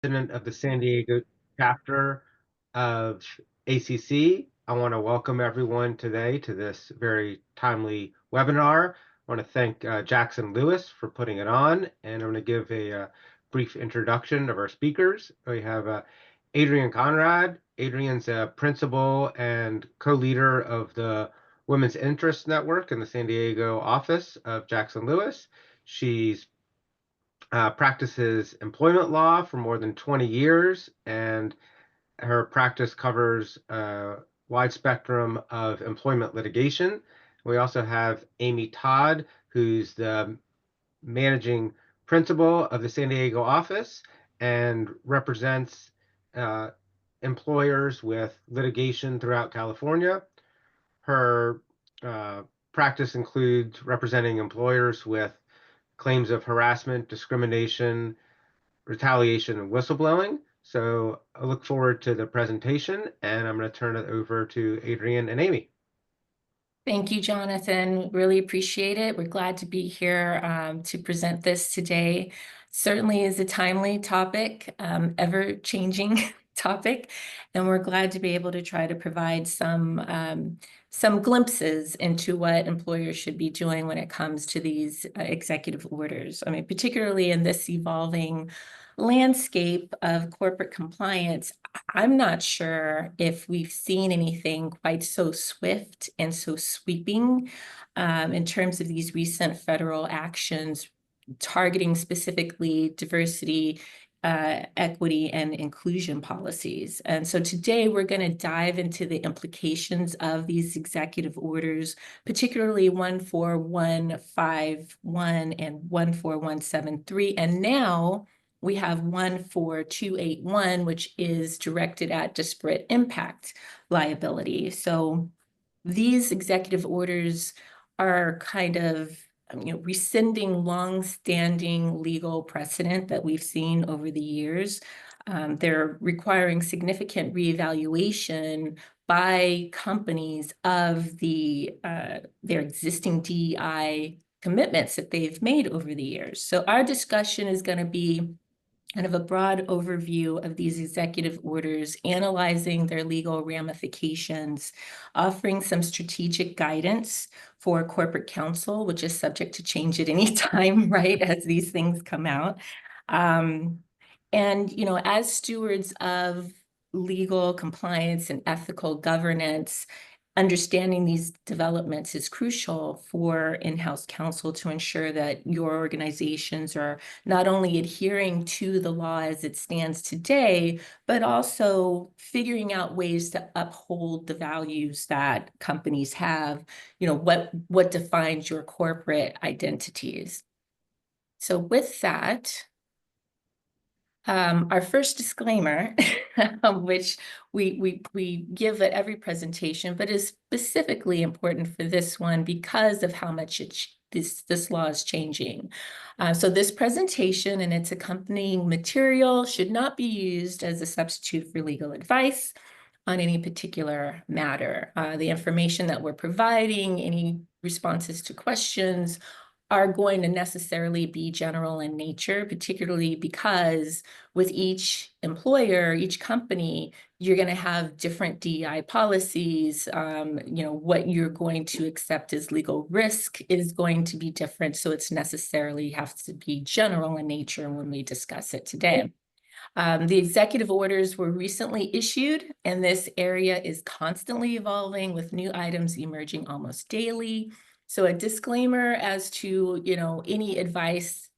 president of the San Diego chapter of ACC. I want to welcome everyone today to this very timely webinar. I want to thank Jackson Lewis for putting it on, and I'm going to give a brief introduction of our speakers. We have Adrienne Conrad. Adrienne's a principal and co-leader of the Women's Interest Network in the San Diego office of Jackson Lewis. She's practices employment law for more than 20 years, and her practice covers a wide spectrum of employment litigation. We also have Amy Todd, who's the managing principal of the San Diego office and represents employers with litigation throughout California. Her practice includes representing employers with claims of harassment, discrimination, retaliation, and whistleblowing. So I look forward to the presentation, and I'm going to turn it over to Adrienne and Amy. Thank you, Jonathan. Really appreciate it. We're glad to be here to present this today. Certainly is a timely topic, ever-changing topic, and we're glad to be able to try to provide some glimpses into what employers should be doing when it comes to these executive orders. I mean, particularly in this evolving landscape of corporate compliance, I'm not sure if we've seen anything quite so swift and so sweeping in terms of these recent federal actions targeting specifically diversity, equity, and inclusion policies. And so today we're going to dive into the implications of these executive orders, particularly 14151 and 14173, and now we have 14281, which is directed at disparate impact liability. So these executive orders are kind of rescinding long-standing legal precedent that we've seen over the years. They're requiring significant reevaluation by companies of their existing DEI commitments that they've made over the years. So our discussion is going to be kind of a broad overview of these executive orders, analyzing their legal ramifications, offering some strategic guidance for corporate counsel, which is subject to change at any time, right, as these things come out. And, as stewards of legal compliance and ethical governance, understanding these developments is crucial for in-house counsel to ensure that your organizations are not only adhering to the law as it stands today, but also figuring out ways to uphold the values that companies have, what defines your corporate identities. So with that, our first disclaimer, which we give at every presentation, but is specifically important for this one because of how much this law is changing. So this presentation and its accompanying material should not be used as a substitute for legal advice on any particular matter. The information that we're providing, any responses to questions, are going to necessarily be general in nature, particularly because with each employer, each company, you're going to have different DEI policies. What you're going to accept as legal risk is going to be different. So it's necessarily has to be general in nature when we discuss it today. The executive orders were recently issued, and this area is constantly evolving with new items emerging almost daily. So a disclaimer as to, any advice.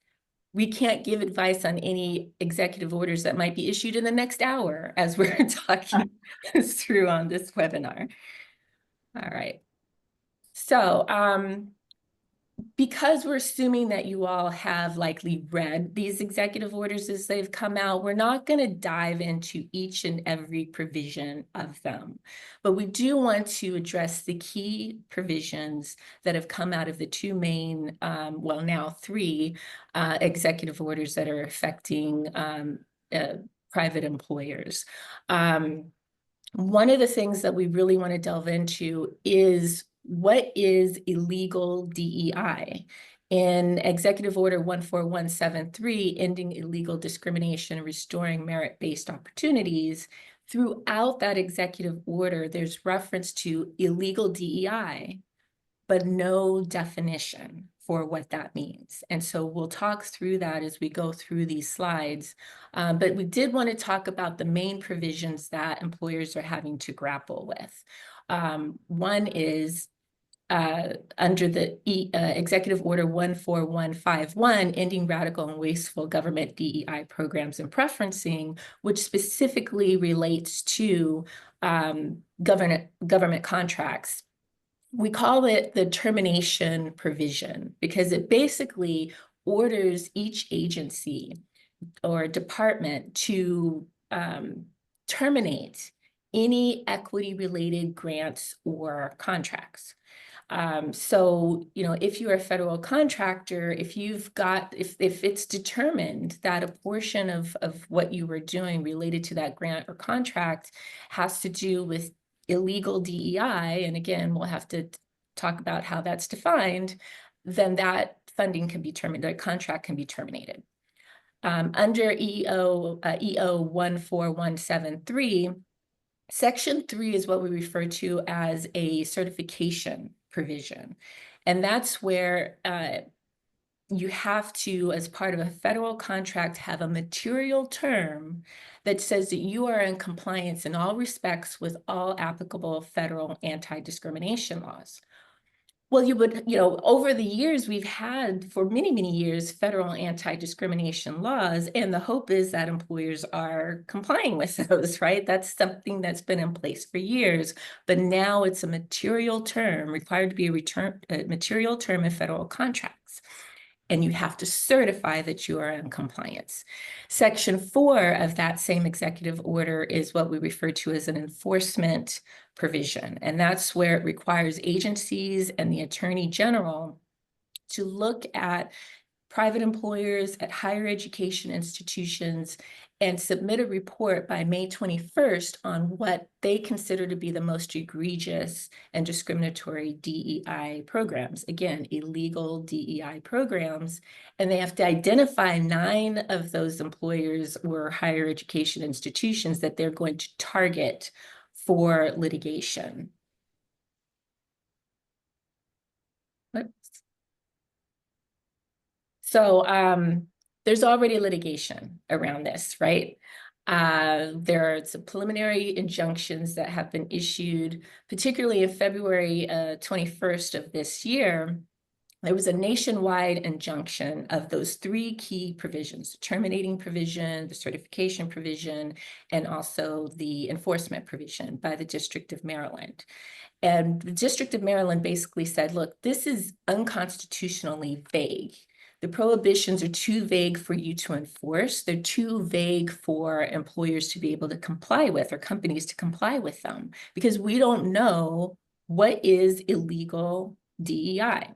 We can't give advice on any executive orders that might be issued in the next hour as we're talking through on this webinar. All right. So because we're assuming that you all have likely read these executive orders as they've come out, we're not going to dive into each and every provision of them. But we do want to address the key provisions that have come out of the two main, well, now three executive orders that are affecting private employers. One of the things that we really want to delve into is what is illegal DEI? In Executive Order 14173, ending illegal discrimination and restoring merit-based opportunities, throughout that executive order, there's reference to illegal DEI, but no definition for what that means. And so we'll talk through that as we go through these slides. But we did want to talk about the main provisions that employers are having to grapple with. One is under the Executive Order 14151, ending radical and wasteful government DEI programs and preferencing, which specifically relates to government contracts. We call it the termination provision because it basically orders each agency or department to terminate any equity-related grants or contracts. So, if you're a federal contractor, if it's determined that a portion of what you were doing related to that grant or contract has to do with illegal DEI, and again, we'll have to talk about how that's defined, then that funding can be terminated, that contract can be terminated. Under EO 14173, Section 3 is what we refer to as a certification provision. And that's where you have to, as part of a federal contract, have a material term that says that you are in compliance in all respects with all applicable federal anti-discrimination laws. Well, over the years, we've had for many, many years, federal anti-discrimination laws, and the hope is that employers are complying with those, right? That's something that's been in place for years, but now it's a material term, required to be a material term in federal contracts. And you have to certify that you are in compliance. Section 4 of that same executive order is what we refer to as an enforcement provision. And that's where it requires agencies and the Attorney General to look at private employers, at higher education institutions, and submit a report by May 21st on what they consider to be the most egregious and discriminatory DEI programs. Again, illegal DEI programs. And they have to identify 9 of those employers or higher education institutions that they're going to target for litigation. So there's already litigation around this, right? There are some preliminary injunctions that have been issued, particularly in February 21st of this year. There was a nationwide injunction of those 3 key provisions: the terminating provision, the certification provision, and also the enforcement provision by the District of Maryland. And the District of Maryland basically said, look, this is unconstitutionally vague. The prohibitions are too vague for you to enforce. They're too vague for employers to be able to comply with, or companies to comply with them, because we don't know what is illegal DEI.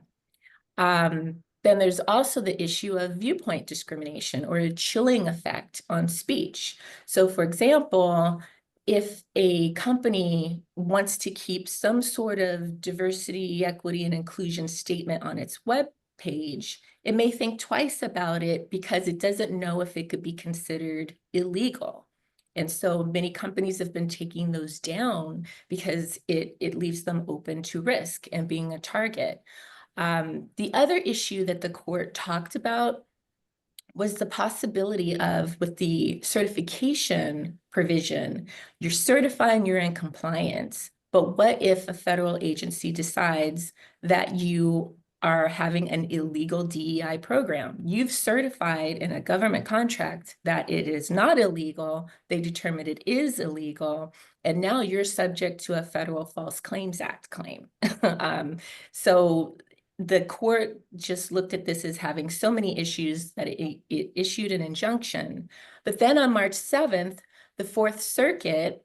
Then there's also the issue of viewpoint discrimination, or a chilling effect on speech. So for example, if a company wants to keep some sort of diversity, equity, and inclusion statement on its web page, it may think twice about it because it doesn't know if it could be considered illegal. And so many companies have been taking those down because it leaves them open to risk and being a target. The other issue that the court talked about was the possibility of, with the certification provision, you're certifying you're in compliance, but what if a federal agency decides that you are having an illegal DEI program? You've certified in a government contract that it is not illegal. They determined it is illegal, and now you're subject to a federal False Claims Act claim. So the court just looked at this as having so many issues that it issued an injunction. But then on March 7th, the Fourth Circuit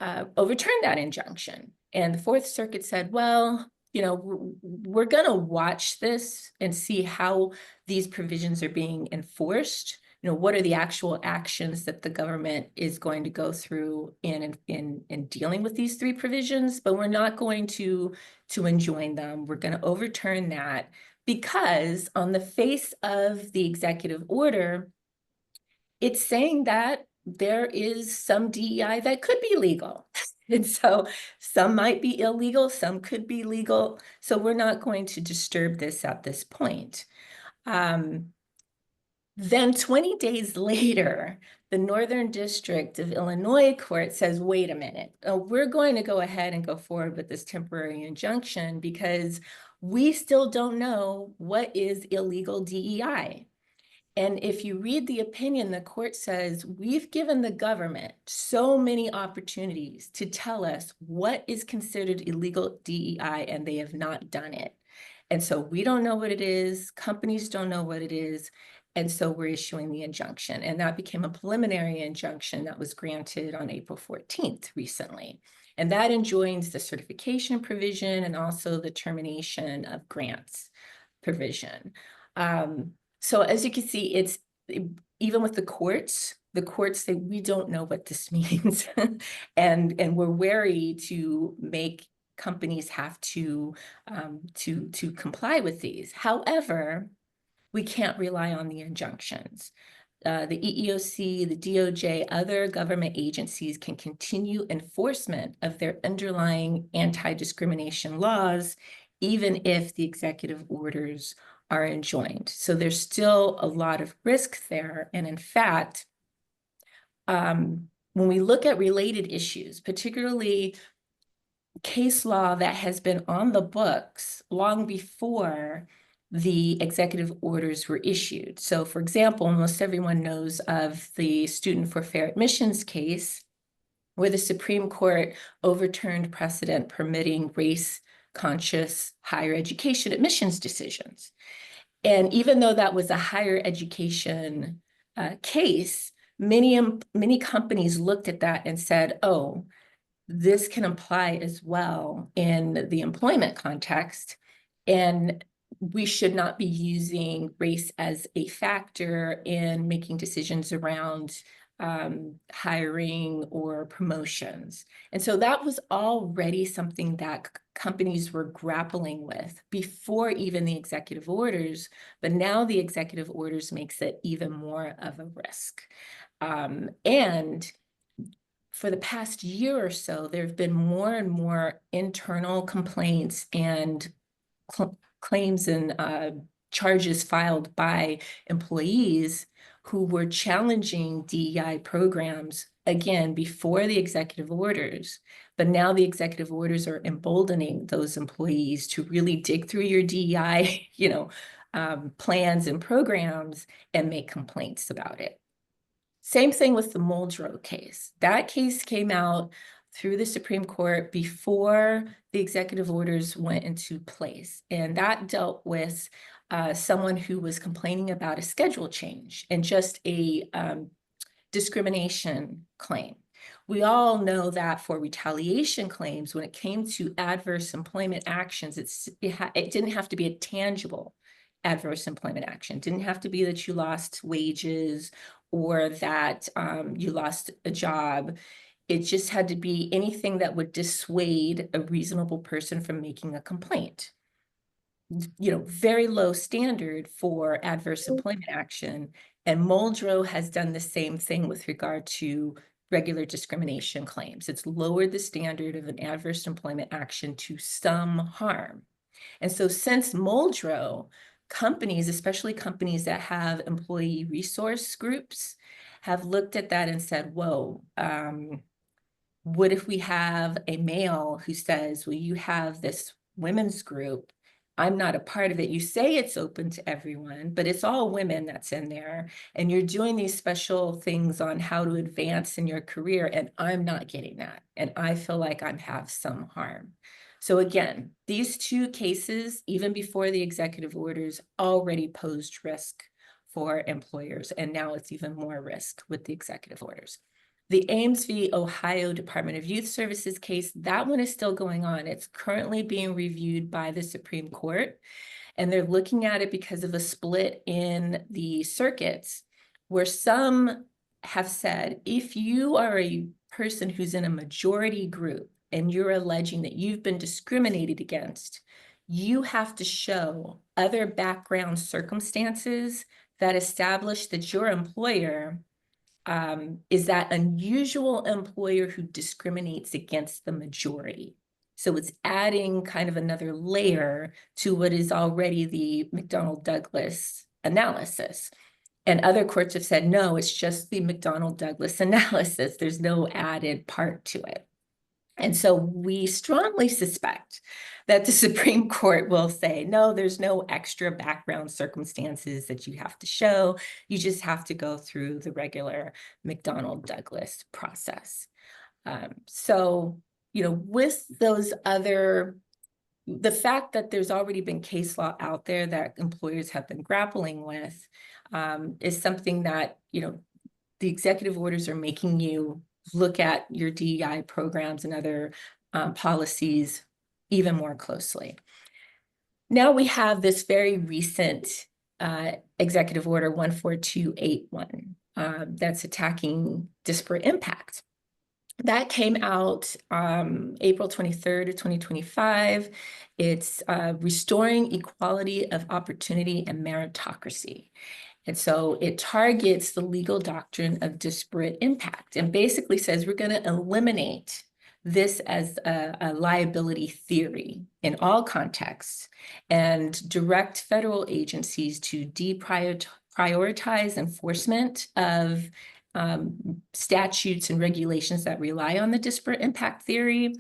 overturned that injunction. And the Fourth Circuit said, well, we're going to watch this and see how these provisions are being enforced. What are the actual actions that the government is going to go through in dealing with these 3 provisions, but we're not going to enjoin them. We're going to overturn that because on the face of the executive order, it's saying that there is some DEI that could be legal. And so some might be illegal, some could be legal. So we're not going to disturb this at this point. Then 20 days later, the Northern District of Illinois Court says, wait a minute, we're going to go ahead and go forward with this temporary injunction because we still don't know what is illegal DEI. And if you read the opinion, the court says, we've given the government so many opportunities to tell us what is considered illegal DEI, and they have not done it. And so we don't know what it is. Companies don't know what it is. And so we're issuing the injunction. And that became a preliminary injunction that was granted on April 14th recently. And that enjoins the certification provision and also the termination of grants provision. So as you can see, it's even with the courts say, we don't know what this means. and we're wary to make companies have to comply with these. However, we can't rely on the injunctions. The EEOC, the DOJ, other government agencies can continue enforcement of their underlying anti-discrimination laws, even if the executive orders are enjoined. So there's still a lot of risk there. And in fact, when we look at related issues, particularly case law that has been on the books long before the executive orders were issued. So for example, most everyone knows of the Student for Fair Admissions case, where the Supreme Court overturned precedent permitting race-conscious higher education admissions decisions. And even though that was a higher education case, many companies looked at that and said, oh, this can apply as well in the employment context. And we should not be using race as a factor in making decisions around hiring or promotions. And so that was already something that companies were grappling with before even the executive orders, but now the executive orders makes it even more of a risk. And for the past year or so, there have been more and more internal complaints and claims and charges filed by employees who were challenging DEI programs, again, before the executive orders. But now the executive orders are emboldening those employees to really dig through your DEI, plans and programs and make complaints about it. Same thing with the Muldrow case. That case came out through the Supreme Court before the executive orders went into place. And that dealt with someone who was complaining about a schedule change and just a discrimination claim. We all know that for retaliation claims, when it came to adverse employment actions, it didn't have to be a tangible adverse employment action. It didn't have to be that you lost wages or that you lost a job. It just had to be anything that would dissuade a reasonable person from making a complaint. Very low standard for adverse employment action. And Muldrow has done the same thing with regard to regular discrimination claims. It's lowered the standard of an adverse employment action to some harm. And so since Muldrow, companies, especially companies that have employee resource groups, have looked at that and said, whoa, what if we have a male who says, well, you have this women's group, I'm not a part of it. You say it's open to everyone, but it's all women that's in there. And you're doing these special things on how to advance in your career. And I'm not getting that. And I feel like I have some harm. So again, these two cases, even before the executive orders, already posed risk for employers. And now it's even more risk with the executive orders. The Ames v. Ohio Department of Youth Services case, that one is still going on. It's currently being reviewed by the Supreme Court, and they're looking at it because of a split in the circuits, where some have said, if you are a person who's in a majority group and you're alleging that you've been discriminated against, you have to show other background circumstances that establish that your employer is that unusual employer who discriminates against the majority. So it's adding kind of another layer to what is already the McDonnell-Douglas analysis. And other courts have said, no, it's just the McDonnell-Douglas analysis. There's no added part to it. And so we strongly suspect that the Supreme Court will say, no, there's no extra background circumstances that you have to show. You just have to go through the regular McDonnell-Douglas process. So, with those other, the fact that there's already been case law out there that employers have been grappling with is something that, the executive orders are making you look at your DEI programs and other policies even more closely. Now we have this very recent Executive Order 14281 that's attacking disparate impact. That came out April 23rd of 2025. It's restoring equality of opportunity and meritocracy. And so it targets the legal doctrine of disparate impact and basically says we're going to eliminate this as a liability theory in all contexts and direct federal agencies to deprioritize enforcement of statutes and regulations that rely on the disparate impact theory.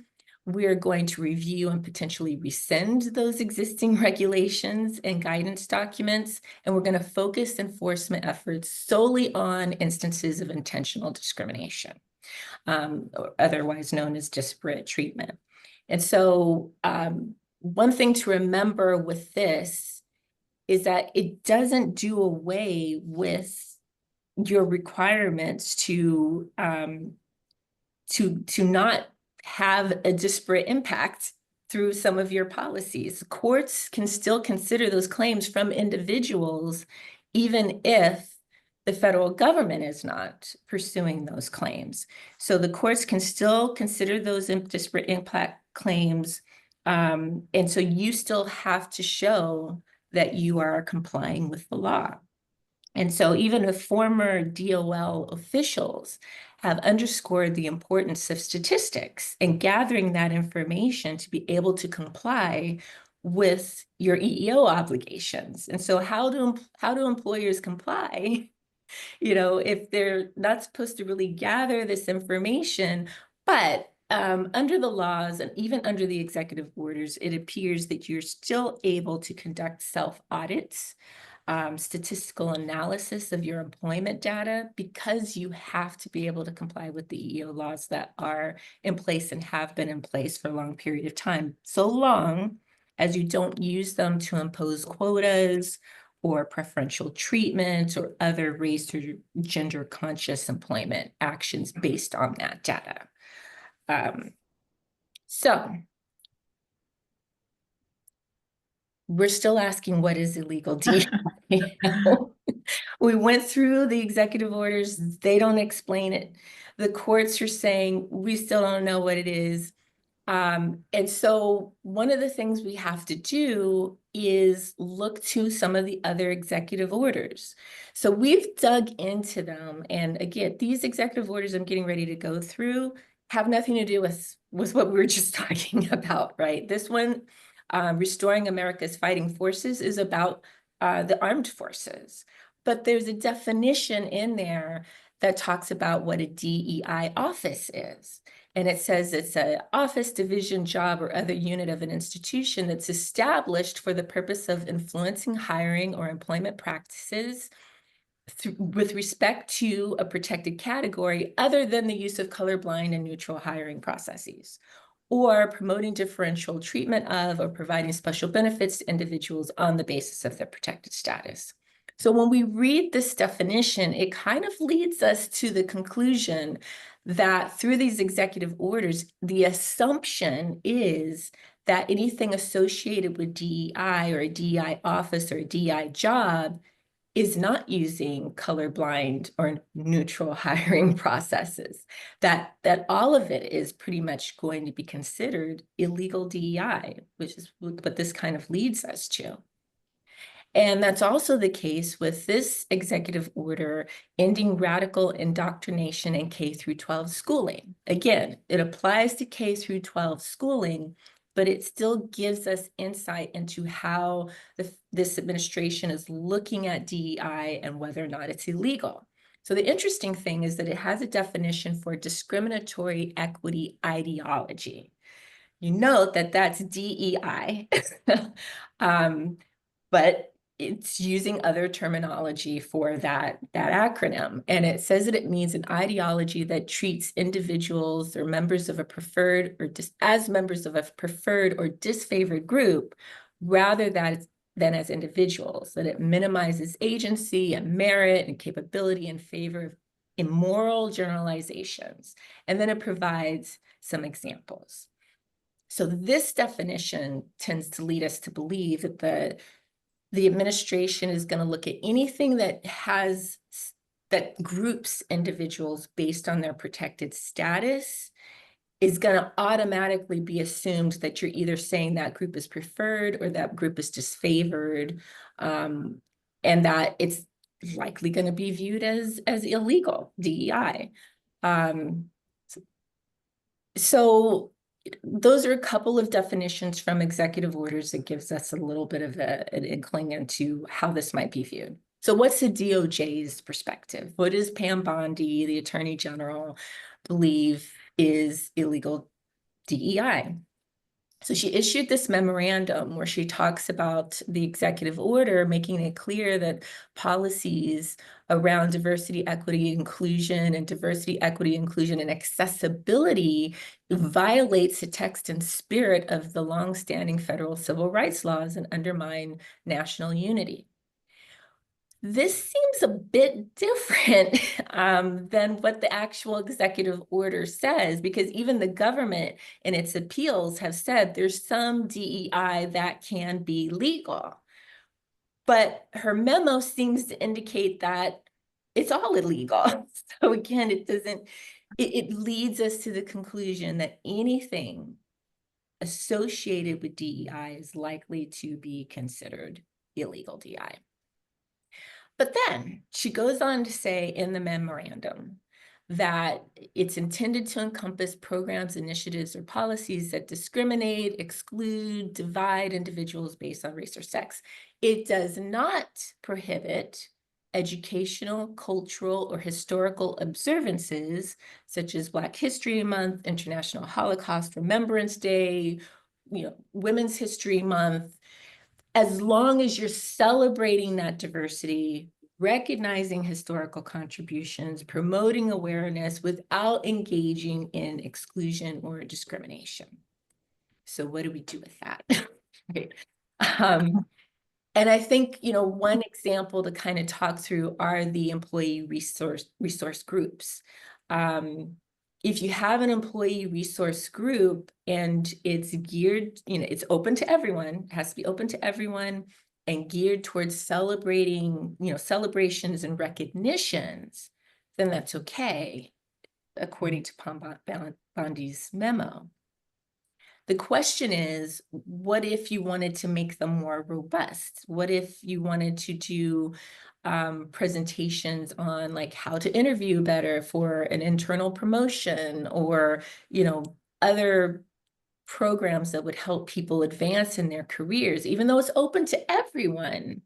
We're going to review and potentially rescind those existing regulations and guidance documents, and we're going to focus enforcement efforts solely on instances of intentional discrimination, or otherwise known as disparate treatment. And so one thing to remember with this is that it doesn't do away with your requirements to not have a disparate impact through some of your policies. Courts can still consider those claims from individuals, even if the federal government is not pursuing those claims. So the courts can still consider those disparate impact claims. And so you still have to show that you are complying with the law. And so even if former DOL officials have underscored the importance of statistics and gathering that information to be able to comply with your EEO obligations. And so how do employers comply? If they're not supposed to really gather this information, but under the laws and even under the executive orders, it appears that you're still able to conduct self-audits, statistical analysis of your employment data, because you have to be able to comply with the EEO laws that are in place and have been in place for a long period of time, so long as you don't use them to impose quotas or preferential treatment or other race or gender conscious employment actions based on that data. So we're still asking, what is illegal DEI? We went through the executive orders. They don't explain it. The courts are saying, we still don't know what it is. And so one of the things we have to do is look to some of the other executive orders. So we've dug into them. And again, these executive orders I'm getting ready to go through have nothing to do with what we were just talking about, right? This one, Restoring America's Fighting Forces, is about the armed forces. But there's a definition in there that talks about what a DEI office is. And it says it's an office, division, job, or other unit of an institution that's established for the purpose of influencing hiring or employment practices with respect to a protected category other than the use of colorblind and neutral hiring processes, or promoting differential treatment of or providing special benefits to individuals on the basis of their protected status. So when we read this definition, it kind of leads us to the conclusion that through these executive orders, the assumption is that anything associated with DEI or a DEI office or a DEI job is not using colorblind or neutral hiring processes, that all of it is pretty much going to be considered illegal DEI, which is what this kind of leads us to. And that's also the case with this executive order ending radical indoctrination in K through 12 schooling. Again, it applies to K through 12 schooling, but it still gives us insight into how this administration is looking at DEI and whether or not it's illegal. So the interesting thing is that it has a definition for discriminatory equity ideology. You note that that's DEI, but it's using other terminology for that acronym. And it says that it means an ideology that treats individuals or members of a preferred or as members of a preferred or disfavored group rather than as individuals, that it minimizes agency and merit and capability in favor of immoral generalizations. And then it provides some examples. So this definition tends to lead us to believe that the administration is going to look at anything that groups individuals based on their protected status is going to automatically be assumed that you're either saying that group is preferred or that group is disfavored, and that it's likely going to be viewed as illegal DEI. So those are a couple of definitions from executive orders that gives us a little bit of an inkling into how this might be viewed. So what's the DOJ's perspective? What does Pam Bondi, the Attorney General, believe is illegal DEI? So she issued this memorandum where she talks about the executive order, making it clear that policies around diversity, equity, inclusion, and accessibility violates the text and spirit of the longstanding federal civil rights laws and undermine national unity. This seems a bit different than what the actual executive order says, because even the government in its appeals have said there's some DEI that can be legal. But her memo seems to indicate that it's all illegal. So again, it leads us to the conclusion that anything associated with DEI is likely to be considered illegal DEI. But then she goes on to say in the memorandum that it's intended to encompass programs, initiatives, or policies that discriminate, exclude, divide individuals based on race or sex. It does not prohibit educational, cultural, or historical observances, such as Black History Month, International Holocaust Remembrance Day, Women's History Month, as long as you're celebrating that diversity, recognizing historical contributions, promoting awareness without engaging in exclusion or discrimination. So what do we do with that? Right. And I think, one example to kind of talk through are the employee resource groups. If you have an employee resource group and it's geared, it's open to everyone, has to be open to everyone and geared towards celebrating, celebrations and recognitions, then that's okay, according to Pam Bondi's memo. The question is, what if you wanted to make them more robust? What if you wanted to do presentations on like how to interview better for an internal promotion, or other programs that would help people advance in their careers? Even though it's open to everyone,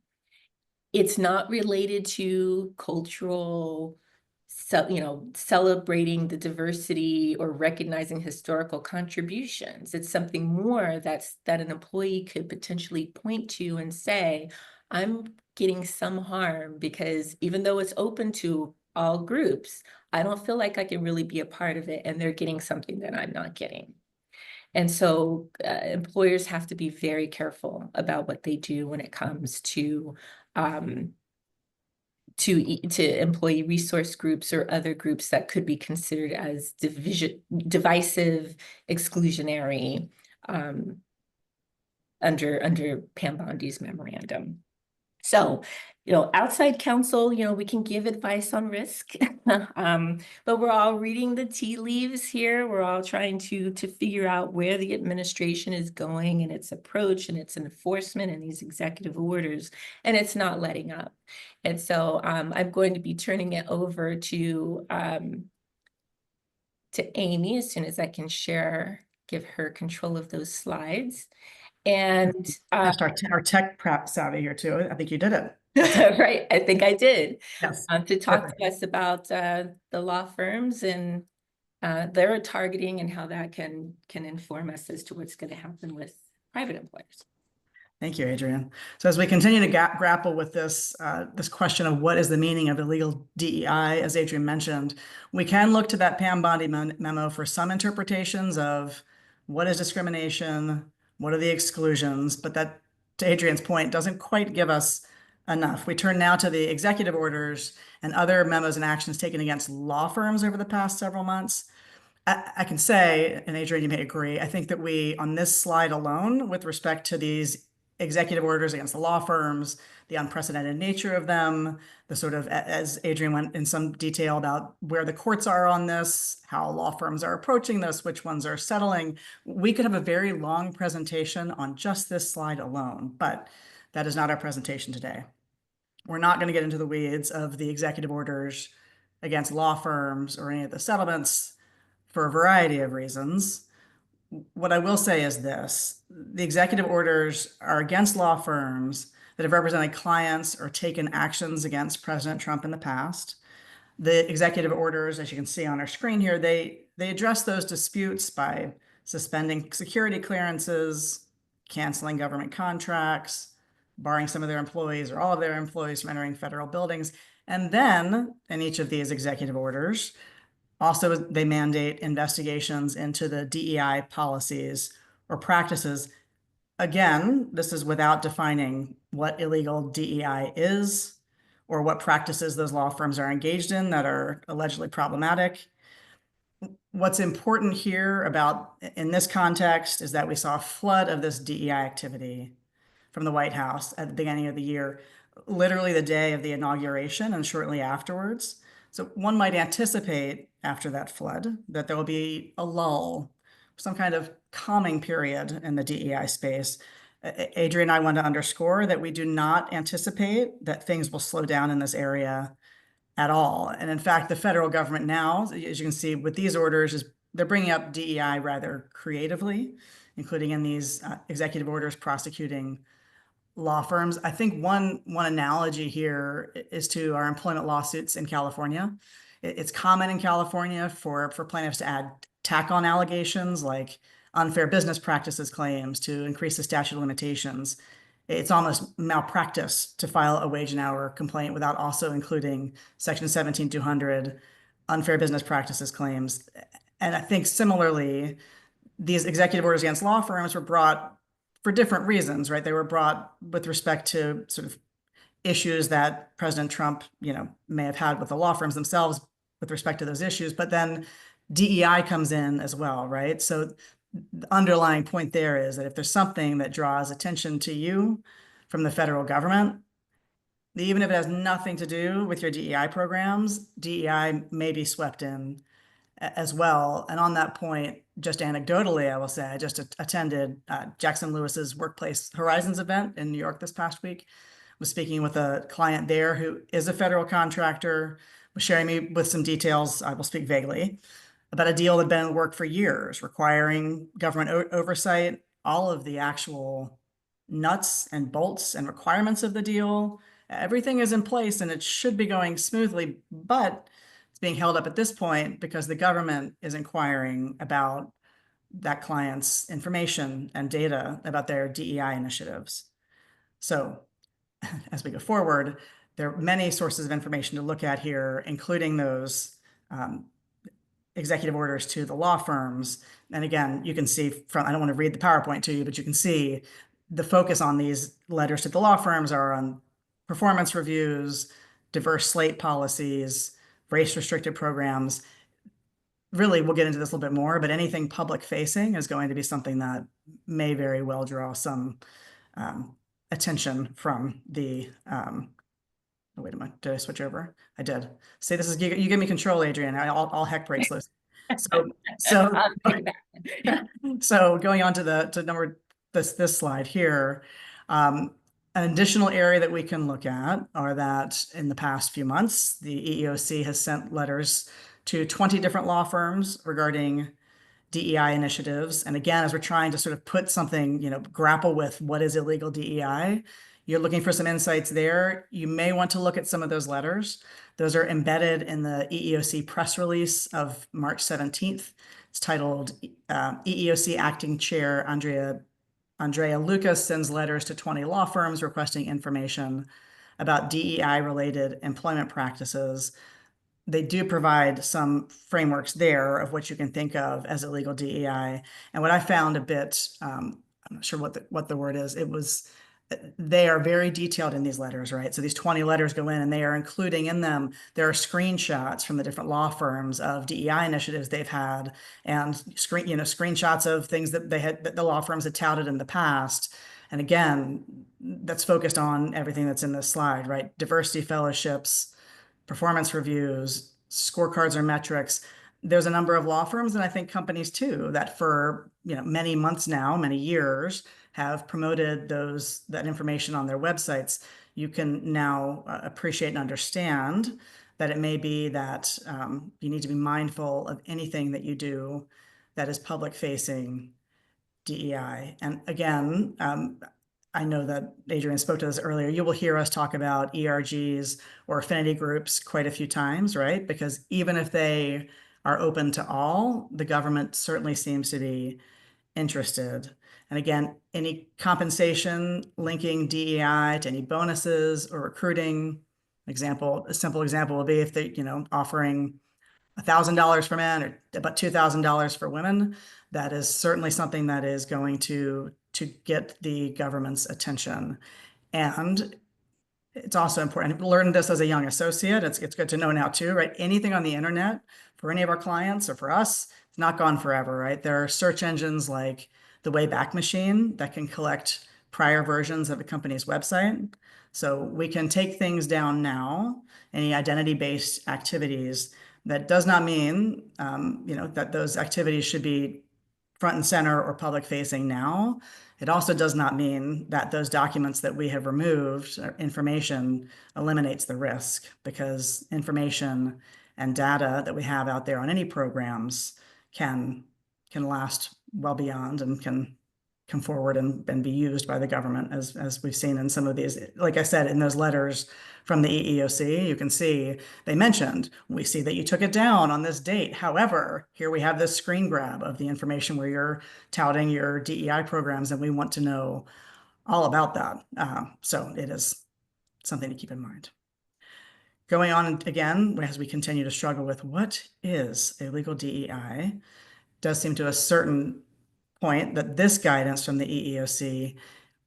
it's not related to cultural, celebrating the diversity or recognizing historical contributions. It's something more that an employee could potentially point to and say, I'm getting some harm because even though it's open to all groups, I don't feel like I can really be a part of it, and they're getting something that I'm not getting. And so employers have to be very careful about what they do when it comes to employee resource groups or other groups that could be considered as divisive, exclusionary under Pam Bondi's memorandum. So, outside counsel, we can give advice on risk. But we're all reading the tea leaves here. We're all trying to figure out where the administration is going and its approach and its enforcement and these executive orders, and it's not letting up. And so I'm going to be turning it over to Amy as soon as I can give her control of those slides. And Just our tech prep savvy here too. I think you did it. right, I think I did. Yes. To talk Perfect. to us about the law firms and their targeting and how that can inform us as to what's going to happen with private employers. Thank you, Adrian. So as we continue to grapple with this question of what is the meaning of illegal DEI, as Adrian mentioned, we can look to that Pam Bondi memo for some interpretations of what is discrimination, what are the exclusions, but that, to Adrian's point, doesn't quite give us enough. We turn now to the executive orders and other memos and actions taken against law firms over the past several months. I can say, and Adrian, you may agree, I think that we, on this slide alone, with respect to these executive orders against the law firms, the unprecedented nature of them, the sort of, as Adrian went in some detail about where the courts are on this, how law firms are approaching this, which ones are settling, we could have a very long presentation on just this slide alone, but that is not our presentation today. We're not going to get into the weeds of the executive orders against law firms or any of the settlements for a variety of reasons. What I will say is this: the executive orders are against law firms that have represented clients or taken actions against President Trump in the past. The executive orders, as you can see on our screen here, they address those disputes by suspending security clearances, canceling government contracts, barring some of their employees or all of their employees from entering federal buildings. And then in each of these executive orders, also, they mandate investigations into the DEI policies or practices. Again, this is without defining what illegal DEI is or what practices those law firms are engaged in that are allegedly problematic. What's important here about in this context is that we saw a flood of this DEI activity from the White House at the beginning of the year, literally the day of the inauguration and shortly afterwards. So one might anticipate after that flood that there will be a lull, some kind of calming period in the DEI space. Adrian and I want to underscore that we do not anticipate that things will slow down in this area at all. And in fact, the federal government now, as you can see with these orders, is they're bringing up DEI rather creatively, including in these executive orders prosecuting law firms. I think one analogy here is to our employment lawsuits in California. It's common in California for plaintiffs to add tack-on allegations like unfair business practices claims to increase the statute of limitations. It's almost malpractice to file a wage and hour complaint without also including Section 17200 unfair business practices claims. And I think similarly, these executive orders against law firms were brought for different reasons, right? They were brought with respect to sort of issues that President Trump, may have had with the law firms themselves with respect to those issues, but then DEI comes in as well, right? So the underlying point there is that if there's something that draws attention to you from the federal government, even if it has nothing to do with your DEI programs, DEI may be swept in as well. And on that point, just anecdotally, I will say, I just attended Jackson Lewis's Workplace Horizons event in New York this past week. I was speaking with a client there who is a federal contractor, was sharing me with some details, I will speak vaguely, about a deal that had been in work for years, requiring government oversight, all of the actual nuts and bolts and requirements of the deal. Everything is in place and it should be going smoothly, but it's being held up at this point because the government is inquiring about that client's information and data about their DEI initiatives. So as we go forward, there are many sources of information to look at here, including those executive orders to the law firms. And again, you can see from, I don't want to read the PowerPoint to you, but you can see the focus on these letters to the law firms are on performance reviews, diverse slate policies, race restricted programs. Really, we'll get into this a little bit more, but anything public facing is going to be something that may very well draw some attention from the, oh, wait a minute, did I switch over? I did. See, this is, you give me control, Adrian, all heck breaks loose. So, I'll take that. so going on to this slide here, an additional area that we can look at are that in the past few months, the EEOC has sent letters to 20 different law firms regarding DEI initiatives. And again, as we're trying to sort of put something, grapple with what is illegal DEI, you're looking for some insights there. You may want to look at some of those letters. Those are embedded in the EEOC press release of March 17th. It's titled EEOC Acting Chair Andrea Lucas sends letters to 20 law firms requesting information about DEI-related employment practices. They do provide some frameworks there of what you can think of as illegal DEI. And what I found a bit, I'm not sure what the word is, they are very detailed in these letters, right? So these 20 letters go in and they are including in them, there are screenshots from the different law firms of DEI initiatives they've had and screenshots of things that that the law firms had touted in the past. And again, that's focused on everything that's in this slide, right? Diversity fellowships, performance reviews, scorecards or metrics. There's a number of law firms and I think companies too that for many months now, many years, have promoted that information on their websites. You can now appreciate and understand that it may be that you need to be mindful of anything that you do that is public facing DEI. And again, I know that Adrian spoke to this earlier. You will hear us talk about ERGs or affinity groups quite a few times, right? Because even if they are open to all, the government certainly seems to be interested. And again, any compensation linking DEI to any bonuses or recruiting, a simple example will be if they, offering $1,000 for men or about $2,000 for women, that is certainly something that is going to get the government's attention. And it's also important. I learned this as a young associate. It's good to know now too, right? Anything on the internet for any of our clients or for us, it's not gone forever, right? There are search engines like the Wayback Machine that can collect prior versions of a company's website. So we can take things down now, any identity-based activities. That does not mean, that those activities should be front and center or public facing now. It also does not mean that those documents that we have removed or information eliminates the risk, because information and data that we have out there on any programs can last well beyond and can come forward and be used by the government, as we've seen in some of these. Like I said, in those letters from the EEOC, you can see they mentioned, we see that you took it down on this date. However, here we have this screen grab of the information where you're touting your DEI programs, and we want to know all about that. So it is something to keep in mind. Going on again, as we continue to struggle with what is illegal DEI, does seem to a certain point that this guidance from the EEOC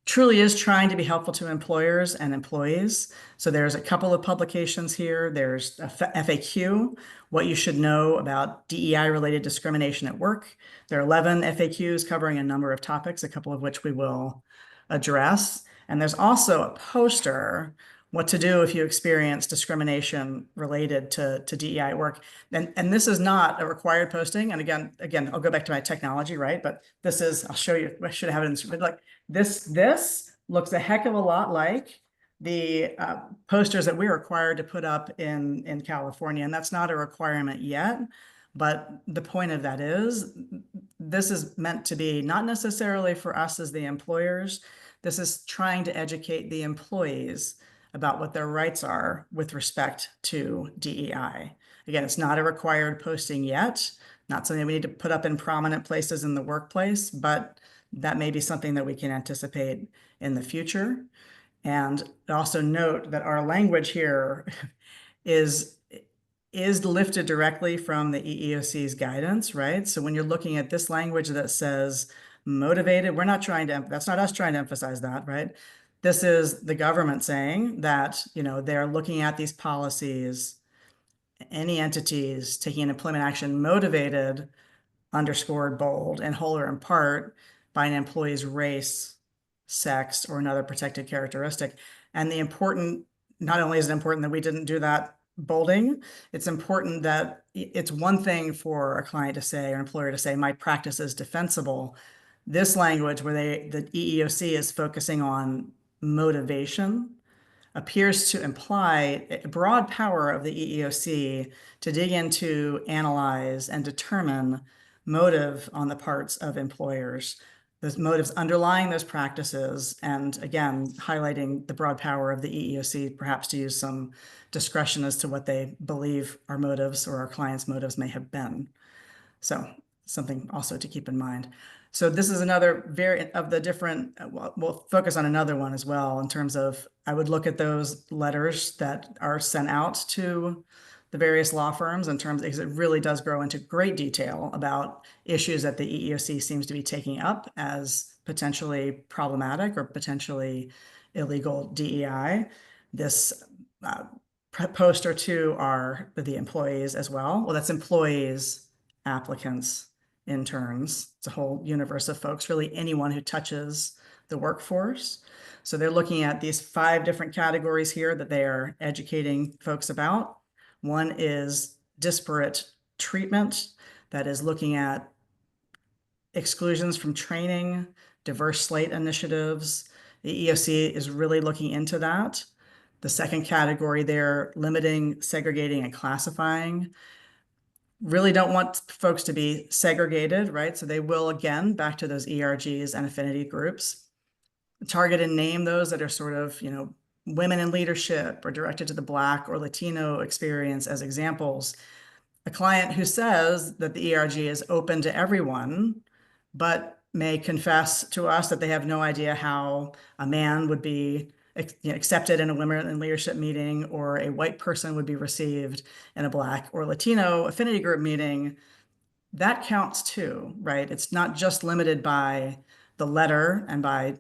truly is trying to be helpful to employers and employees. So there's a couple of publications here. There's a FAQ, what you should know about DEI-related discrimination at work. There are 11 FAQs covering a number of topics, a couple of which we will address. And there's also a poster, what to do if you experience discrimination related to DEI at work. And this is not a required posting. And again, I'll go back to my technology, right? But this is, I'll show you, I should have it in, like this looks a heck of a lot like the posters that we're required to put up in California. And that's not a requirement yet. But the point of that is, this is meant to be not necessarily for us as the employers. This is trying to educate the employees about what their rights are with respect to DEI. Again, it's not a required posting yet, not something we need to put up in prominent places in the workplace, but that may be something that we can anticipate in the future. And also note that our language here is lifted directly from the EEOC's guidance, right? So when you're looking at this language that says motivated, that's not us trying to emphasize that, right? This is the government saying that, they're looking at these policies, any entities taking an employment action motivated, underscored, bold, in whole or in part by an employee's race, sex, or another protected characteristic. And not only is it important that we didn't do that bolding, it's important that it's one thing for a client to say or employer to say, my practice is defensible. This language where the EEOC is focusing on motivation appears to imply a broad power of the EEOC to dig into, analyze, and determine motive on the parts of employers, those motives underlying those practices, and again, highlighting the broad power of the EEOC, perhaps to use some discretion as to what they believe our motives or our clients' motives may have been. So something also to keep in mind. So this is another of the different, we'll focus on another one as well in terms of, I would look at those letters that are sent out to the various law firms in terms, because it really does grow into great detail about issues that the EEOC seems to be taking up as potentially problematic or potentially illegal DEI. This post or two are the employees as well. Well, that's employees, applicants, interns. It's a whole universe of folks, really anyone who touches the workforce. So they're looking at these 5 different categories here that they are educating folks about. One is disparate treatment, that is looking at exclusions from training, diverse slate initiatives. The EEOC is really looking into that. The second category there, limiting, segregating, and classifying. Really don't want folks to be segregated, right? So they will, again, back to those ERGs and affinity groups, target and name those that are sort of, women in leadership or directed to the Black or Latino experience as examples. A client who says that the ERG is open to everyone, but may confess to us that they have no idea how a man would be accepted in a women in leadership meeting, or a white person would be received in a Black or Latino affinity group meeting, that counts too, right? It's not just limited by the letter,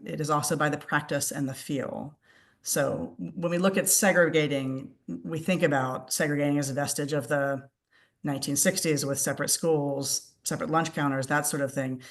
it is also by the practice and the feel. So when we look at segregating, we think about segregating as a vestige of the 1960s with separate schools, separate lunch counters, that sort of thing.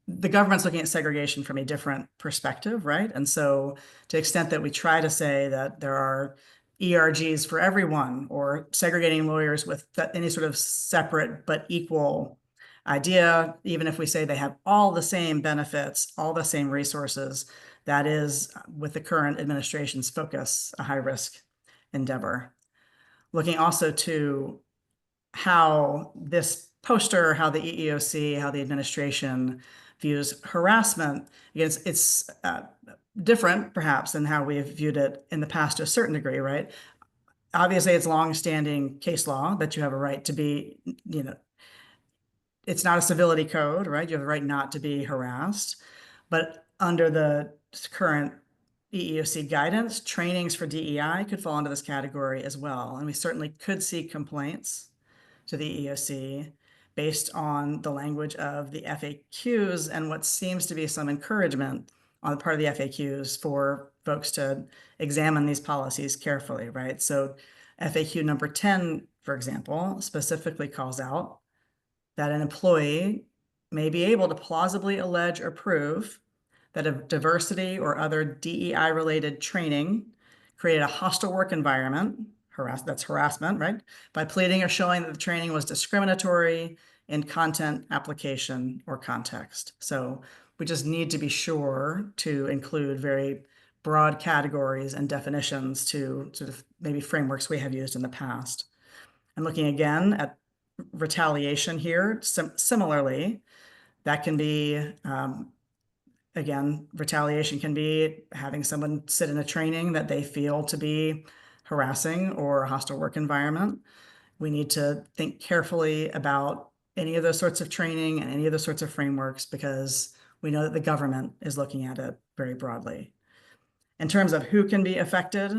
The government's looking at segregation from a different perspective, right? And so to the extent that we try to say that there are ERGs for everyone, or segregating lawyers with any sort of separate but equal idea, even if we say they have all the same benefits, all the same resources, that is, with the current administration's focus, a high-risk endeavor. Looking also to how this poster, how the EEOC, how the administration views harassment. Again, it's different perhaps than how we have viewed it in the past to a certain degree, right? Obviously, it's long-standing case law that you have a right to be, it's not a civility code, right? You have the right not to be harassed. But under the current EEOC guidance, trainings for DEI could fall into this category as well. And we certainly could see complaints to the EEOC based on the language of the FAQs and what seems to be some encouragement on the part of the FAQs for folks to examine these policies carefully, right? So FAQ number 10, for example, specifically calls out that an employee may be able to plausibly allege or prove that a diversity or other DEI-related training created a hostile work environment, that's harassment, right? By pleading or showing that the training was discriminatory in content, application, or context. So we just need to be sure to include very broad categories and definitions to sort of maybe frameworks we have used in the past. And looking again at retaliation here, similarly, that can be, again, retaliation can be having someone sit in a training that they feel to be harassing or a hostile work environment. We need to think carefully about any of those sorts of training and any of those sorts of frameworks, because we know that the government is looking at it very broadly. In terms of who can be affected,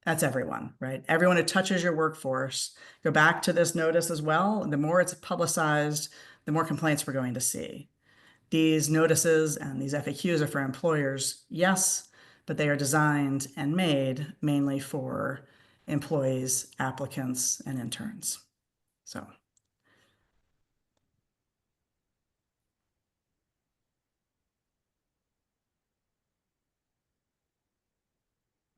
that's everyone, right? Everyone who touches your workforce. Go back to this notice as well. The more it's publicized, the more complaints we're going to see. These notices and these FAQs are for employers, yes, but they are designed and made mainly for employees, applicants, and interns. So.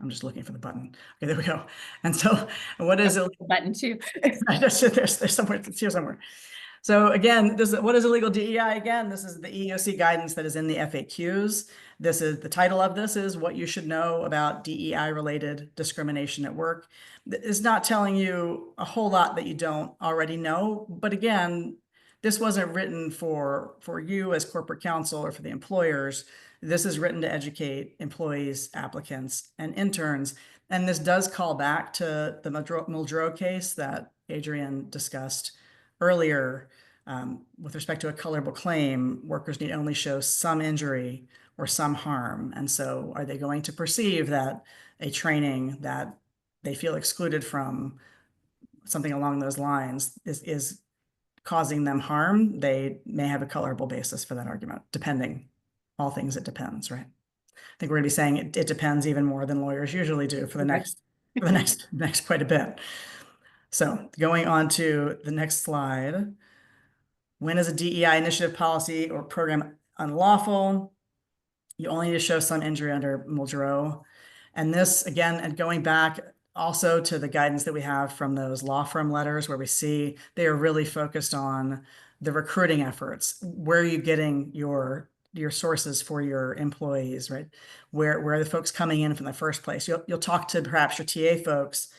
I'm just looking for the button. Okay, there we go. And so what is it? Button too. There's somewhere, it's here somewhere. So again, what is illegal DEI? Again, this is the EEOC guidance that is in the FAQs. This is the title of this is what you should know about DEI related discrimination at work. It's not telling you a whole lot that you don't already know. But again, this wasn't written for you as corporate counsel or for the employers. This is written to educate employees, applicants, and interns. And this does call back to the Muldrow case that Adrian discussed earlier. With respect to a colorable claim, workers need only show some injury or some harm. And so are they going to perceive that a training that they feel excluded from, something along those lines, is causing them harm? They may have a colorable basis for that argument, depending. All things, it depends, right? I think we're going to be saying it depends even more than lawyers usually do for the next quite a bit. So going on to the next slide. When is a DEI initiative, policy, or program unlawful? You only need to show some injury under Muldrow. And this, again, and going back also to the guidance that we have from those law firm letters, where we see they are really focused on the recruiting efforts. Where are you getting your sources for your employees, right? Where are the folks coming in from the first place? You'll talk to perhaps your TA folks,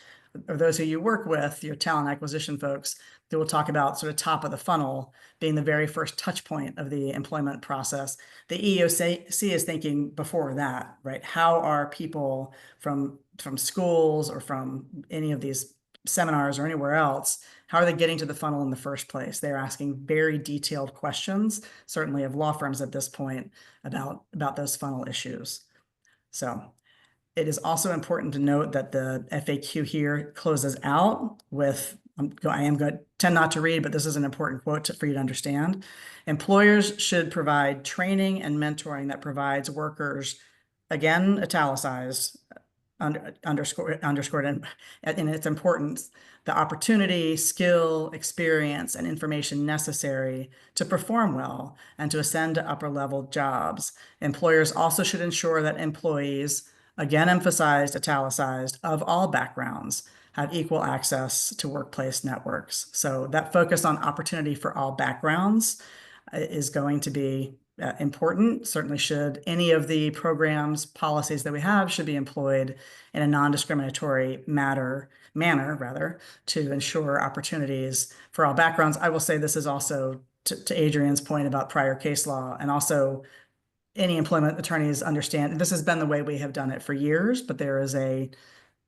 or those who you work with, your talent acquisition folks, that will talk about sort of top of the funnel being the very first touch point of the employment process. The EEOC is thinking before that, right? How are people from schools or from any of these seminars or anywhere else, how are they getting to the funnel in the first place? They're asking very detailed questions, certainly of law firms at this point, about those funnel issues. So it is also important to note that the FAQ here closes out with, I am going to tend not to read, but this is an important quote for you to understand. Employers should provide training and mentoring that provides workers, again, italicized, underscored in its importance, the opportunity, skill, experience, and information necessary to perform well and to ascend to upper level jobs. Employers also should ensure that employees, again emphasized, italicized, of all backgrounds, have equal access to workplace networks. So that focus on opportunity for all backgrounds is going to be important. Certainly should. Any of the programs, policies that we have should be employed in a non-discriminatory manner to ensure opportunities for all backgrounds. I will say this is also to Adrian's point about prior case law, and also any employment attorneys understand this has been the way we have done it for years, but there is a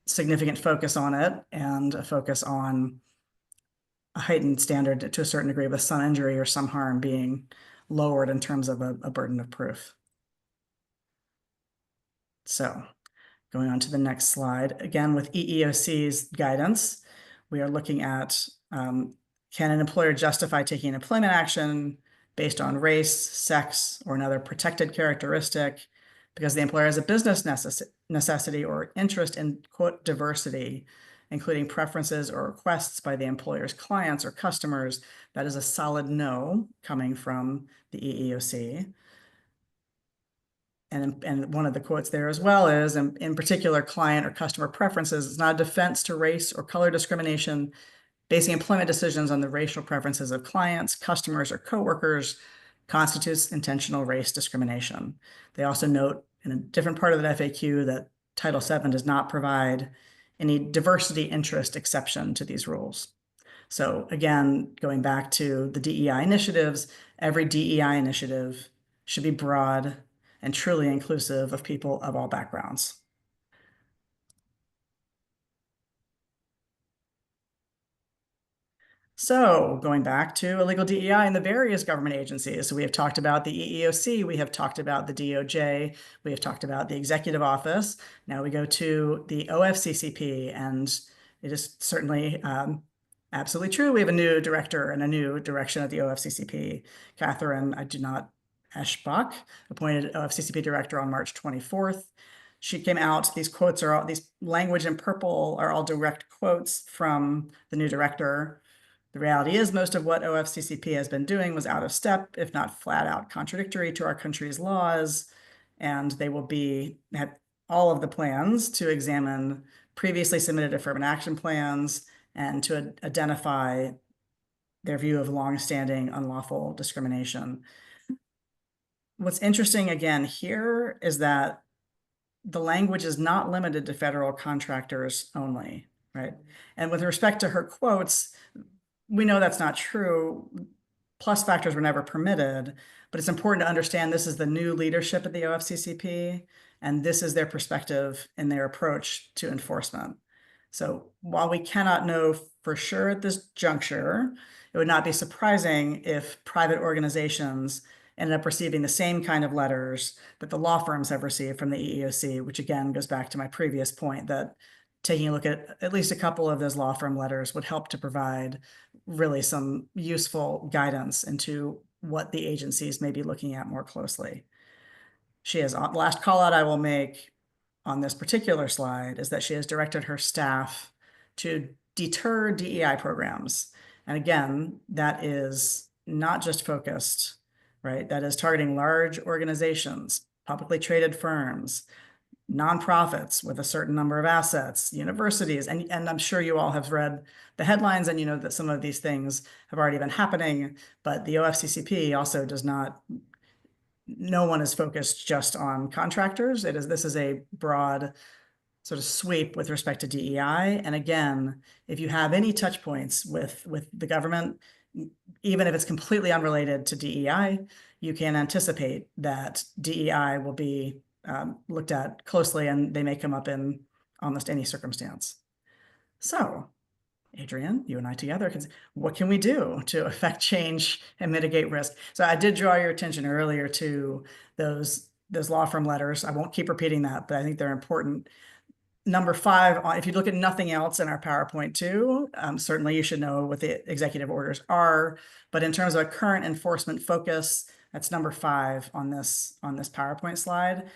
significant focus on it and a focus on a heightened standard to a certain degree, with some injury or some harm being lowered in terms of a burden of proof. So going on to the next slide, again, with EEOC's guidance, we are looking at, can an employer justify taking an employment action based on race, sex, or another protected characteristic because the employer has a business necessity or interest in, quote, diversity, including preferences or requests by the employer's clients or customers? That is a solid no coming from the EEOC. And one of the quotes there as well is, in particular, client or customer preferences is not a defense to race or color discrimination. Basing employment decisions on the racial preferences of clients, customers, or coworkers constitutes intentional race discrimination. They also note in a different part of the FAQ that Title VII does not provide any diversity interest exception to these rules. So again, going back to the DEI initiatives, every DEI initiative should be broad and truly inclusive of people of all backgrounds. So going back to illegal DEI in the various government agencies. So we have talked about the EEOC, we have talked about the DOJ, we have talked about the executive office. Now we go to the OFCCP, and it is certainly absolutely true. We have a new director and a new direction at the OFCCP. Catherine, I do not Eschbach, appointed OFCCP director on March 24th. She came out, these quotes are all, these language in purple are all direct quotes from the new director. The reality is most of what OFCCP has been doing was out of step, if not flat out contradictory to our country's laws, and they will be all of the plans to examine previously submitted affirmative action plans and to identify their view of longstanding unlawful discrimination. What's interesting again here is that the language is not limited to federal contractors only, right? And with respect to her quotes, we know that's not true. Plus factors were never permitted, but it's important to understand this is the new leadership at the OFCCP, and this is their perspective and their approach to enforcement. So while we cannot know for sure at this juncture, it would not be surprising if private organizations ended up receiving the same kind of letters that the law firms have received from the EEOC, which again goes back to my previous point that taking a look at least a couple of those law firm letters would help to provide really some useful guidance into what the agencies may be looking at more closely. Last call out I will make on this particular slide is that she has directed her staff to deter DEI programs. And again, that is not just focused, right? That is targeting large organizations, publicly traded firms, nonprofits with a certain number of assets, universities, and I'm sure you all have read the headlines and you know that some of these things have already been happening, but the OFCCP also does not, no one is focused just on contractors. This is a broad sort of sweep with respect to DEI. And again, if you have any touch points with the government, even if it's completely unrelated to DEI, you can anticipate that DEI will be looked at closely and they may come up in almost any circumstance. So, Adrienne, you and I together, what can we do to affect change and mitigate risk? So I did draw your attention earlier to those law firm letters. I won't keep repeating that, but I think they're important. Number 5, if you look at nothing else in our PowerPoint too, certainly you should know what the executive orders are, but in terms of a current enforcement focus, that's number 5 on this PowerPoint slide.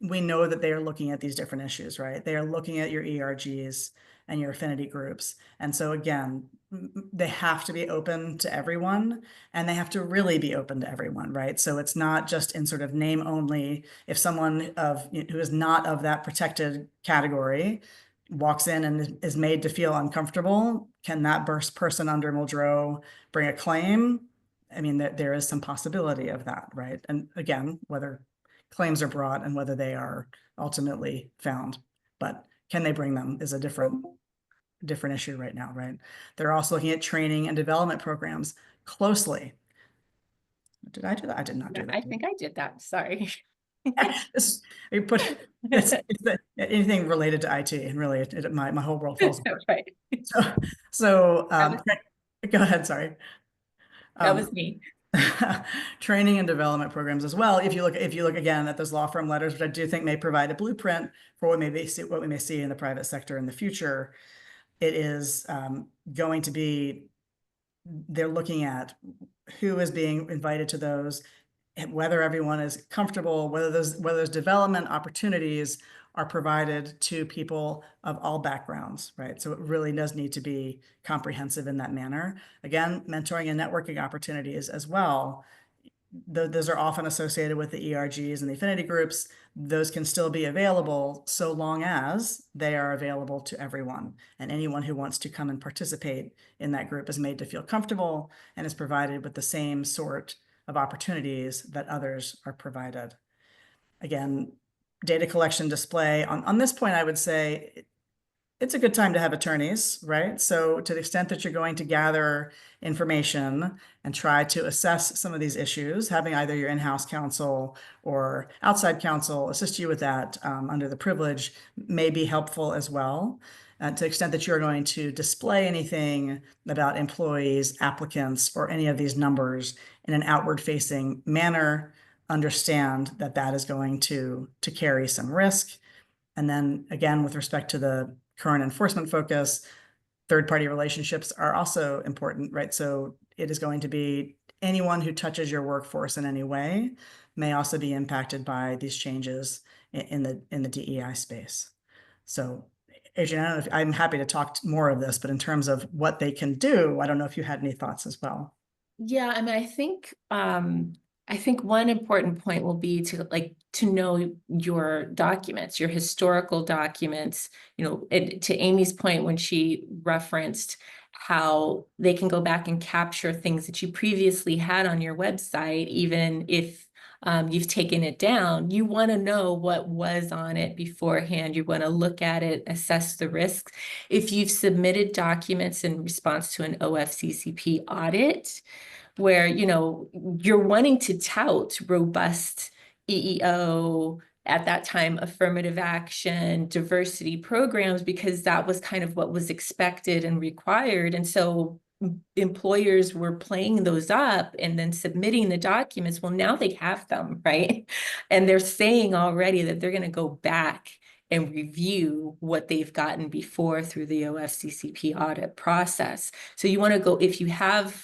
We know that they are looking at these different issues, right? They are looking at your ERGs and your affinity groups. And so again, they have to be open to everyone and they have to really be open to everyone, right? So it's not just in sort of name only. If someone who is not of that protected category walks in and is made to feel uncomfortable, can that person under Muldrow bring a claim? I mean, there is some possibility of that, right? And again, whether claims are brought and whether they are ultimately found, but can they bring them is a different issue right now, right? They're also looking at training and development programs closely. Did I do that? I did not do that. I think I did that. Sorry. Anything related to IT, and really, my whole world falls apart. Right. So go ahead. Sorry. That was me. Training and development programs as well. If you look again at those law firm letters, which I do think may provide a blueprint for what we may see in the private sector in the future, it is going to be, they're looking at who is being invited to those, and whether everyone is comfortable, whether those development opportunities are provided to people of all backgrounds, right? So it really does need to be comprehensive in that manner. Again, mentoring and networking opportunities as well. Those are often associated with the ERGs and the affinity groups. Those can still be available so long as they are available to everyone. And anyone who wants to come and participate in that group is made to feel comfortable and is provided with the same sort of opportunities that others are provided. Again, data collection display. On this point, I would say it's a good time to have attorneys, right? So to the extent that you're going to gather information and try to assess some of these issues, having either your in-house counsel or outside counsel assist you with that under the privilege may be helpful as well. To the extent that you're going to display anything about employees, applicants, or any of these numbers in an outward-facing manner, understand that that is going to carry some risk. And then again, with respect to the current enforcement focus, third-party relationships are also important, right? So it is going to be anyone who touches your workforce in any way may also be impacted by these changes in the DEI space. So Adrienne, I don't know if I'm happy to talk more of this, but in terms of what they can do, I don't know if you had any thoughts as well. Yeah, I mean, I think I think one important point will be to know your documents, your historical documents, to Amy's point when she referenced how they can go back and capture things that you previously had on your website, even if you've taken it down. You want to know what was on it beforehand. You want to look at it, assess the risks. If you've submitted documents in response to an OFCCP audit, where you're wanting to tout robust EEO, at that time affirmative action, diversity programs, because that was kind of what was expected and required. And so employers were playing those up and then submitting the documents. Well, now they have them, right? And they're saying already that they're going to go back and review what they've gotten before through the OFCCP audit process. So you want to go, if you have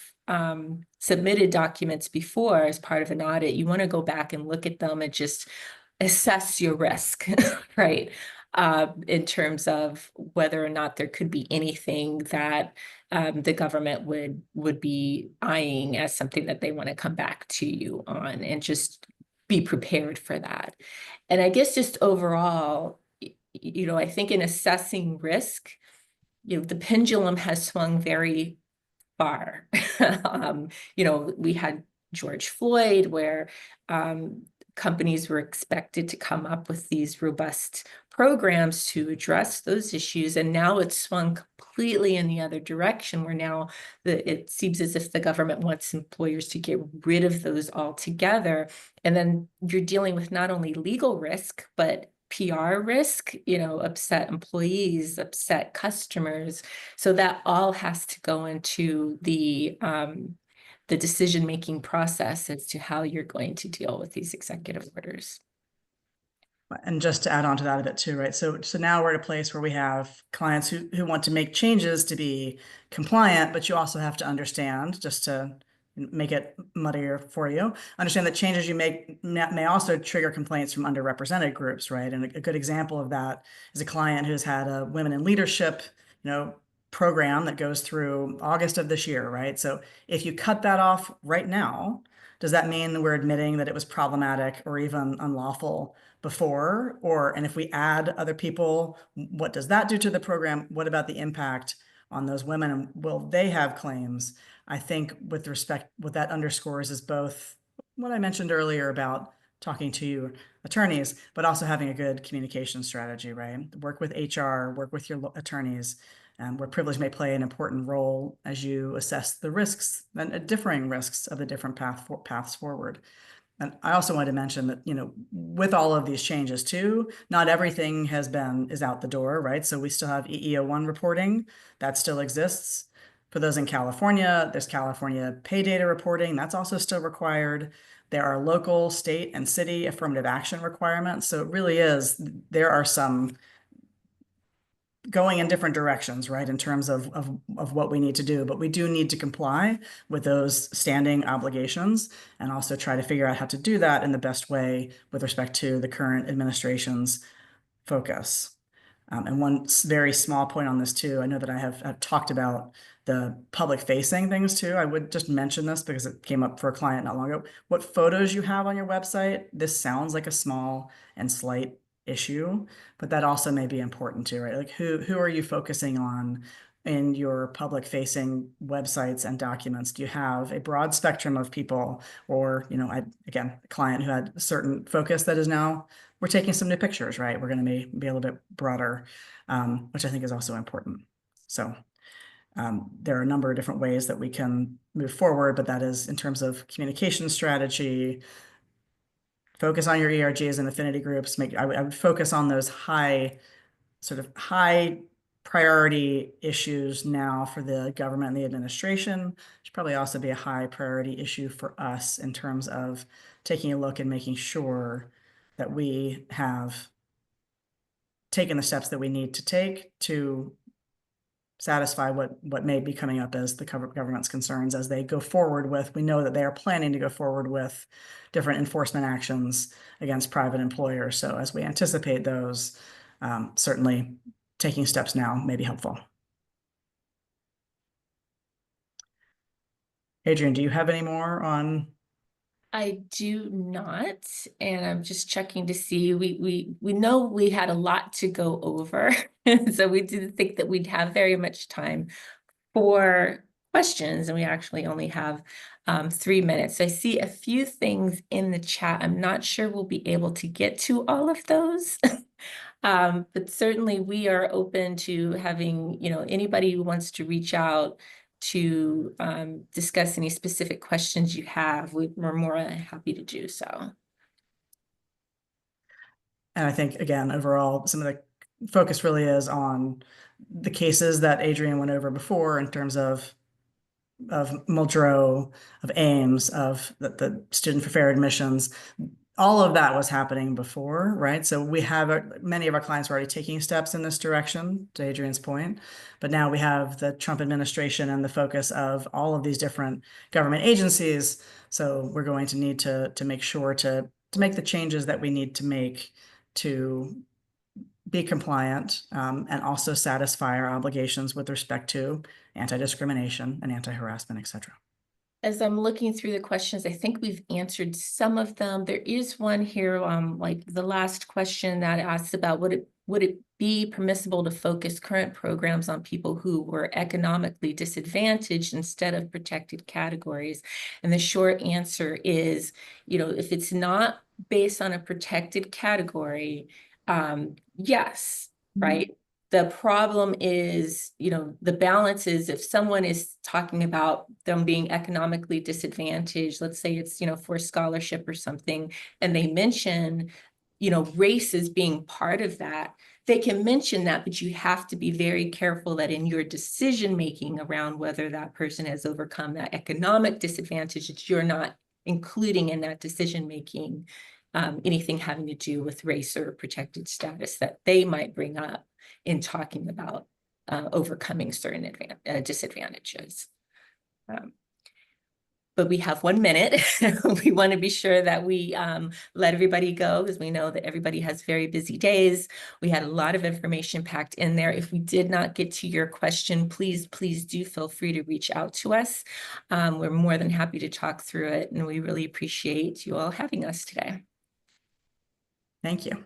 submitted documents before as part of an audit, you want to go back and look at them and just assess your risk, right? In terms of whether or not there could be anything that the government would be eyeing as something that they want to come back to you on, and just be prepared for that. And I guess just overall, I think in assessing risk, the pendulum has swung very far. We had George Floyd, where companies were expected to come up with these robust programs to address those issues. And now it's swung completely in the other direction, where now it seems as if the government wants employers to get rid of those altogether. And then you're dealing with not only legal risk, but PR risk, upset employees, upset customers. So that all has to go into the decision-making process as to how you're going to deal with these executive orders. And just to add on to that a bit too, right? So now we're at a place where we have clients who want to make changes to be compliant, but you also have to understand, just to make it muddier for you, understand that changes you make may also trigger complaints from underrepresented groups, right? And a good example of that is a client who's had a women in leadership, program that goes through August of this year, right? So if you cut that off right now, does that mean we're admitting that it was problematic or even unlawful before? And if we add other people, what does that do to the program? What about the impact on those women? And will they have claims? I think with respect, what that underscores is both what I mentioned earlier about talking to attorneys, but also having a good communication strategy, right? Work with HR, work with your attorneys, where privilege may play an important role as you assess the risks and differing risks of the different paths forward. And I also wanted to mention that, with all of these changes too, not everything is out the door, right? So we still have EEO1 reporting that still exists. For those in California, there's California pay data reporting. That's also still required. There are local, state, and city affirmative action requirements. So it really is, there are some going in different directions, right, in terms of what we need to do. But we do need to comply with those standing obligations and also try to figure out how to do that in the best way with respect to the current administration's focus. And one very small point on this too, I know that I've talked about the public facing things too. I would just mention this because it came up for a client not long ago. What photos you have on your website, this sounds like a small and slight issue, but that also may be important too, right? Like who are you focusing on in your public facing websites and documents? Do you have a broad spectrum of people, or, again, a client who had a certain focus that is now, we're taking some new pictures, right? We're going to be a little bit broader, which I think is also important. So there are a number of different ways that we can move forward, but that is in terms of communication strategy, focus on your ERGs and affinity groups. I would focus on those high priority issues now for the government and the administration. Should probably also be a high priority issue for us in terms of taking a look and making sure that we have taken the steps that we need to take to satisfy what may be coming up as the government's concerns as they go forward with. We know that they are planning to go forward with different enforcement actions against private employers. So as we anticipate those, certainly taking steps now may be helpful. Adrian, do you have any more on? I do not, and I'm just checking to see. We know we had a lot to go over, so we didn't think that we'd have very much time for questions, and we actually only have 3 minutes. I see a few things in the chat. I'm not sure we'll be able to get to all of those. But certainly we are open to having, anybody who wants to reach out to discuss any specific questions you have. We're more than happy to do so. And I think, again, overall, some of the focus really is on the cases that Adrian went over before in terms of Muldrow, of Ames, of the Student for Fair Admissions. All of that was happening before, right? So we have many of our clients are already taking steps in this direction, to Adrian's point. But now we have the Trump administration and the focus of all of these different government agencies. So we're going to need to make sure to make the changes that we need to make to be compliant and also satisfy our obligations with respect to anti-discrimination and anti-harassment, et cetera. As I'm looking through the questions, I think we've answered some of them. There is one here, like the last question that asks about would it be permissible to focus current programs on people who were economically disadvantaged instead of protected categories? And the short answer is, if it's not based on a protected category, yes, right? The problem is, the balance is if someone is talking about them being economically disadvantaged, let's say it's, for scholarship or something, and they mention, race as being part of that, they can mention that, but you have to be very careful that in your decision-making around whether that person has overcome that economic disadvantage, that you're not including in that decision-making anything having to do with race or protected status that they might bring up in talking about overcoming certain disadvantages. But we have 1 minute. We want to be sure that we let everybody go because we know that everybody has very busy days. We had a lot of information packed in there. If we did not get to your question, please do feel free to reach out to us. We're more than happy to talk through it, and we really appreciate you all having us today. Thank you.